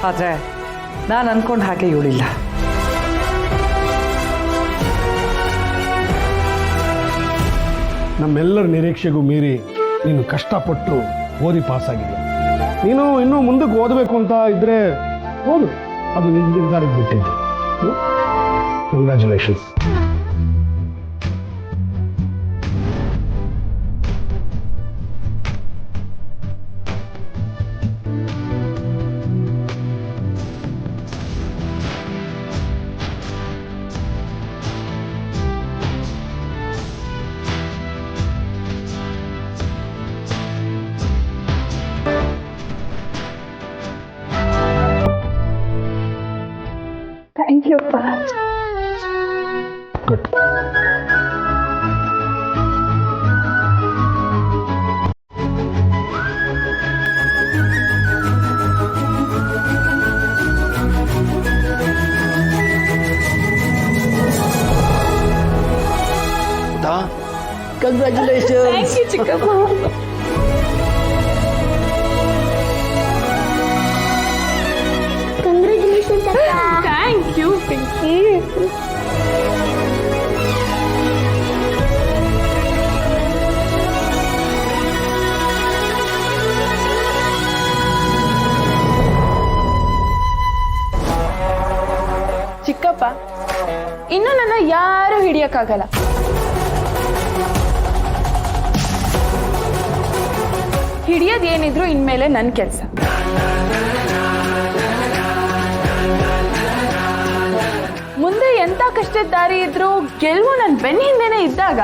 ಆದರೆ ನಾನು ಅಂದ್ಕೊಂಡು ಹಾಗೆ ಇವಳಿಲ್ಲ. ನಮ್ಮೆಲ್ಲರ ನಿರೀಕ್ಷೆಗೂ ಮೀರಿ ನೀನು ಕಷ್ಟಪಟ್ಟು ಓದಿ ಪಾಸಾಗಿದೆಯಾ. ನೀನು ಇನ್ನೂ ಮುಂದಕ್ಕೆ ಓದಬೇಕು ಅಂತ ಇದ್ರೆ ಓದು, ಅದು ನಿನ್ನ ನಿರ್ಧಾರಕ್ಕೆ ಬಿಟ್ಟಿದ್ದೆ. ಕಂಗ್ರ್ಯಾಚುಲೇಷನ್ಸ್. ಥ್ಯಾಂಕ್ ಯು ಅಪ್ಪ. ಗುಡ್. ಕಂಗ್ರ್ಯಾಚುಲೇಷನ್. ಥ್ಯಾಂಕ್ ಯು ಚಿಕ್ಕಪ್ಪ. ಕಂಗ್ರ್ಯಾಚುಲೇಷನ್ಸ್ ಅಕ್ಕ. Thank you Pinky. ಚಿಕ್ಕಪ್ಪ, ಇನ್ನು ನನ್ನ ಯಾರು ಹಿಡಿಯಕ್ಕಾಗಲ್ಲ. ಹಿಡಿಯೋದೇನಿದ್ರು ಇನ್ಮೇಲೆ ನನ್ನ ಕೆಲಸ. ಮುಂದೆ ಎಂತ ಕಷ್ಟದ ದಾರಿ ಇದ್ರು ಗೆಲುವು ನನ್ನ ಬೆನ್ನ ಹಿಂದೆನೇ ಇದ್ದಾಗ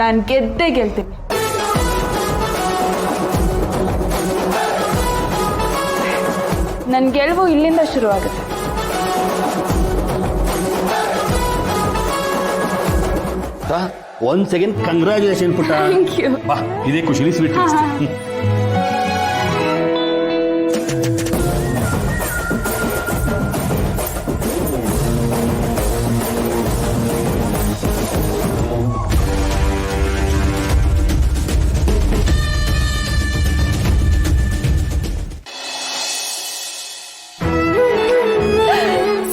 ನಾನು ಗೆದ್ದೇ ಗೆಲ್ತೀನಿ. ನನ್ನ ಗೆಲುವು ಇಲ್ಲಿಂದ ಶುರುವಾಗುತ್ತೆ. ಒಂದ್ ಸೆಕೆಂಡ್ ಕಂಗ್ರ್ಯಾಚುಲೇಷನ್ ಪುಟ್ಟ. Thank you. ಬಾ, ಇದೇ ಖುಷಿಲಿ ಸ್ವೀಟ್.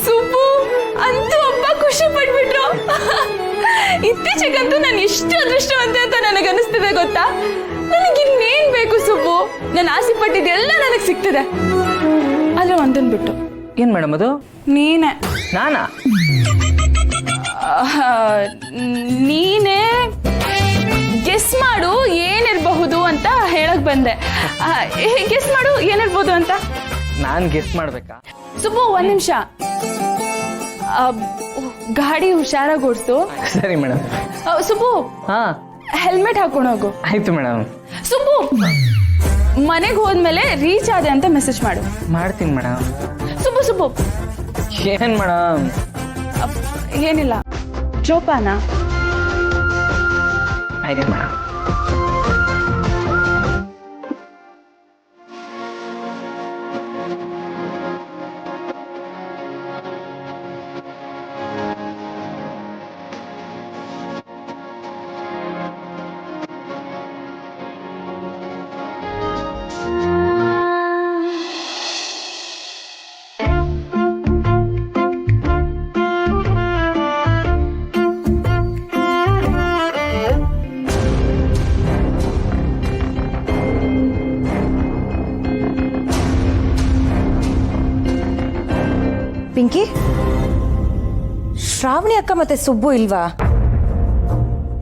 ಸುಬ್ಬು ಅಂತೂ ಒಬ್ಬ ಖುಷಿ ಪಟ್ಬಿಟ್ರು. ಇತ್ತೀಚೆಗಂತೂ ನಾನು ಎಷ್ಟು ಅದೃಷ್ಟವಂತೆ ಅಂತ ನನಗನ್ನಿಸ್ತಿದೆ ಗೊತ್ತಾ. ನನಗಿನ್ನೇನ್ ಬೇಕು ಸುಬ್ಬು, ನಾನು ಆಸೆ ಪಟ್ಟಿದ್ದೆಲ್ಲ ನನಗೆ ಸಿಗ್ತಿದೆ. ಆದ್ರೆ ಒಂದನ್ ಬಿಟ್ಟು. ಏನು ಮೇಡಮ್ ಅದು? ನೀನೇ. ನಾನಾ? ನೀನೇ ಗೆಸ್ ಮಾಡು ಏನಿರಬಹುದು ಅಂತ ಹೇಳಕ್ ಬಂದೆ. ಗೆಸ್ ಮಾಡು ಏನಿರ್ಬೋದು ಅಂತ. ನಾನು ಗೆಸ್ ಮಾಡ್ಬೇಕಾ? ಸುಬ್ಬು ಒಂದ್ ನಿಮಿಷ, ಗಾಡಿ ಹುಷಾರಾಗಿ ಓಡಿಸು. ಸರಿ ಮೇಡಮ್. ಸುಬ್ಬು, ಹಾಂ ಹೆಲ್ಮೆಟ್ ಹಾಕೊಂಡು ಹೋಗು. ಆಯ್ತು ಮೇಡಮ್. ಸುಬ್ಬು, ಮನೆಗೆ ಹೋದ್ಮೇಲೆ ರೀಚ್ ಆದೆ ಅಂತ ಮೆಸೇಜ್ ಮಾಡು. ಮಾಡ್ತೀನಿ ಮೇಡಮ್. ಸುಬ್ಬು ಸುಬ್ಬು. ಏನು ಮೇಡಮ್? ಏನಿಲ್ಲ, ಜೋಪಾನ. ಆಯ್ತು ಮೇಡಮ್. ಪಿಂಕಿ, ಶ್ರಾವಣಿ ಅಕ್ಕ ಮತ್ತೆ ಸುಬ್ಬು ಇಲ್ವಾ?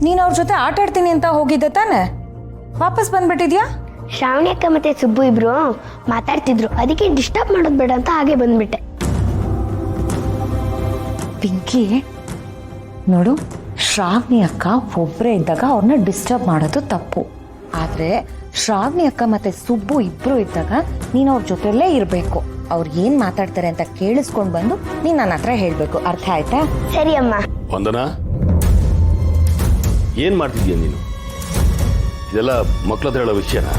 ನೀನು ಅವ್ರ ಜೊತೆ ಆಟ ಆಡ್ತೀನಿ ಅಂತ ಹೋಗಿದ್ದೆ ತಾನೆ? ವಾಪಸ್ ಬಂದ್ಬಿಟ್ಟಿದ್ಯಾ? ಶ್ರಾವಣಿ ಅಕ್ಕ ಮತ್ತೆ ಸುಬ್ಬು ಇಬ್ರು ಮಾತಾಡ್ತಿದ್ರು, ಅದಕ್ಕೆ ಡಿಸ್ಟರ್ಬ್ ಮಾಡೋದು ಬೇಡ ಅಂತ ಹಾಗೆ ಬಂದ್ಬಿಟ್ಟೆ. ಪಿಂಕಿ ನೋಡು, ಶ್ರಾವಣಿ ಅಕ್ಕ ಒಬ್ಬರೇ ಇದ್ದಾಗ ಅವ್ರನ್ನ ಡಿಸ್ಟರ್ಬ್ ಮಾಡೋದು ತಪ್ಪು. ಆದರೆ ಶ್ರಾವಣಿ ಅಕ್ಕ ಮತ್ತೆ ಸುಬ್ಬು ಇಬ್ರು ಇದ್ದಾಗ ನೀನು ಅವ್ರ ಜೊತೆಲೇ ಇರಬೇಕು. ಅವ್ರು ಏನು ಮಾತಾಡ್ತಾರೆ ಅಂತ ಕೇಳಿಸ್ಕೊಂಡು ಬಂದು ನೀನು ನನ್ನ ಹತ್ರ ಹೇಳಬೇಕು. ಅರ್ಥ ಆಯ್ತಾ? ಸರಿ ಅಮ್ಮ. ವಂದನಾ, ಏನ್ ಮಾಡ್ತಿದ್ಯಾ ನೀನು? ಇದೆಲ್ಲ ಮಕ್ಳ ಹತ್ರ ಹೇಳೋ ವಿಷಯನಾ?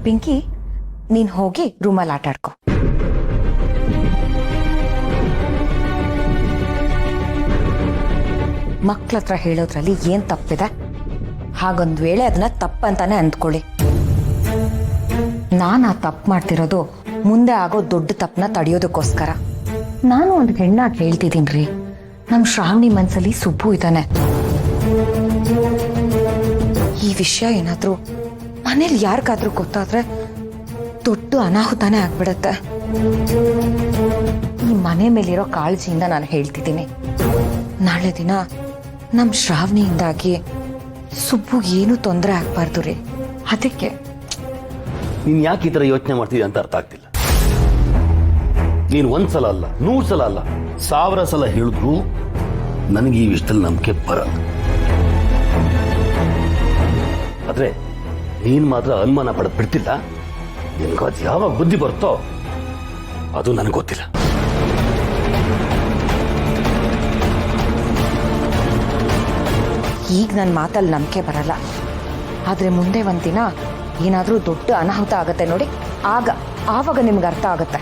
ಪಿಂಕಿ, ನೀನು ಹೋಗಿ ರೂಮಲ್ಲಿ ಆಟ ಆಡ್ಕೊ. ಮಕ್ಳ ಹತ್ರ ಹೇಳೋದ್ರಲ್ಲಿ ಏನು ತಪ್ಪಿದೆ? ಹಾಗೊಂದು ವೇಳೆ ಅದನ್ನ ತಪ್ಪಂತಾನೆ ಅಂದ್ಕೊಳ್ಳಿ. ನಾನು ಆ ತಪ್ಪು ಮಾಡ್ತಿರೋದು ಮುಂದೆ ಆಗೋ ದೊಡ್ಡ ತಪ್ಪನ್ನ ತಡೆಯೋದಕ್ಕೋಸ್ಕರ. ನಾನು ಒಂದು ಹೆಣ್ಣಾಗಿ ಹೇಳ್ತಿದ್ದೀನಿ, ನಮ್ಮ ಶ್ರಾವಣಿ ಮನ್ಸಲ್ಲಿ ಸುಬ್ಬು ಇದ್ದಾನೆ. ಈ ವಿಷಯ ಏನಾದ್ರೂ ಮನೇಲಿ ಯಾರಿಗಾದ್ರೂ ಗೊತ್ತಾದ್ರೆ ದೊಡ್ಡ ಅನಾಹುತಾನೇ ಆಗ್ಬಿಡತ್ತೆ. ಈ ಮನೆ ಮೇಲಿರೋ ಕಾಳಜಿಯಿಂದ ನಾನು ಹೇಳ್ತಿದ್ದೀನಿ, ನಾಳೆ ದಿನ ನಮ್ಮ ಶ್ರಾವಣಿಯಿಂದಾಗಿ ಸುಬ್ಬು ಏನು ತೊಂದರೆ ಆಗ್ಬಾರ್ದು ರೀ. ಅದಕ್ಕೆ ನೀನ್ ಯಾಕೆ ಈ ತರ ಯೋಚನೆ ಮಾಡ್ತಿದ್ಯಾ ಅಂತ ಅರ್ಥ ಆಗ್ತಿಲ್ಲ. ನೀನ್ ಒಂದ್ಸಲ ಅಲ್ಲ, 100 ಸಲ ಅಲ್ಲ, 1000 ಸಲ ಹೇಳಿದ್ರು ನನಗೆ ಈ ವಿಷಯದಲ್ಲಿ ನಂಬಿಕೆ ಬರಲ್ಲ. ಆದ್ರೆ ನೀನ್ ಮಾತ್ರ ಅನುಮಾನ ಪಡೆದು ಬಿಡ್ತಿಲ್ಲ. ನಿನ್ಗೆ ಅದು ಯಾವಾಗ ಬುದ್ಧಿ ಬರುತ್ತೋ ಅದು ನನಗೆ ಗೊತ್ತಿಲ್ಲ. ಈಗ ನನ್ನ ಮಾತಲ್ಲಿ ನಂಬಿಕೆ ಬರಲ್ಲ, ಆದ್ರೆ ಮುಂದೆ ಒಂದಿನ ಏನಾದ್ರೂ ದೊಡ್ಡ ಅನಾಹುತ ಆಗತ್ತೆ ನೋಡಿ, ಆವಾಗ ನಿಮ್ಗೆ ಅರ್ಥ ಆಗತ್ತೆ.